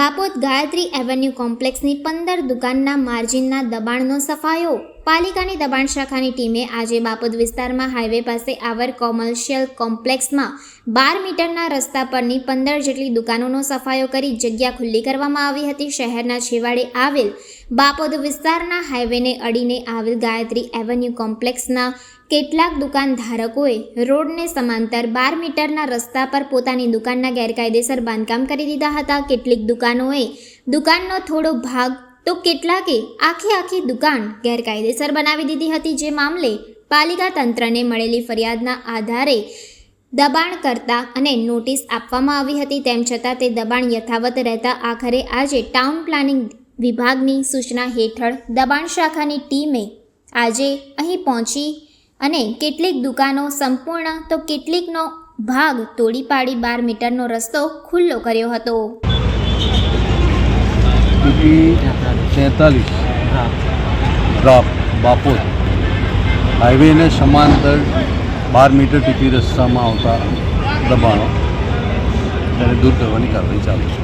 Bapod Gayatri avenue કોમ્પ્લેક્સની 15 દુકાનના માર્જિનના દબાણનો સફાયો. પાલિકાની દબાણ શાખાની ટીમે આજે બાપોદ વિસ્તારમાં હાઈવે પાસે આવેલ કોમર્શિયલ કોમ્પ્લેક્સમાં 12 મીટરના રસ્તા પરની 15 જેટલી દુકાનોનો સફાયો કરી જગ્યા ખુલ્લી કરવામાં આવી હતી. શહેરના છેવાડે આવેલ બાપોદ વિસ્તારના હાઈવેને અડીને આવેલ ગાયત્રી એવન્યુ કોમ્પ્લેક્સના કેટલાક દુકાનધારકોએ રોડને સમાંતર 12 મીટરના રસ્તા પર પોતાની દુકાનના ગેરકાયદેસર બાંધકામ કરી દીધા હતા. કેટલીક દુકાનોએ દુકાનનો થોડો ભાગ તો કેટલાકે આખી દુકાન ગેરકાયદેસર બનાવી દીધી હતી. જે મામલે પાલિકા તંત્રને મળેલી ફરિયાદના આધારે દબાણ કરતા અને નોટિસ આપવામાં આવી હતી. તેમ છતાં તે દબાણ યથાવત રહેતા આખરે આજે ટાઉન પ્લાનિંગ વિભાગની સૂચના હેઠળ દબાણ શાખાની ટીમે આજે અહીં પહોંચી અને કેટલીક દુકાનો સંપૂર્ણ તો કેટલીકનો ભાગ તોડી પાડી 12 મીટરનો રસ્તો ખુલ્લો કર્યો હતો. ટીપી 43 બાપોદ હાઈવેને સમાંતર 12 મીટર ટીપી રસ્તામાં આવતા દબાણો તેને દૂર કરવાની કાર્યવાહી ચાલુ છે.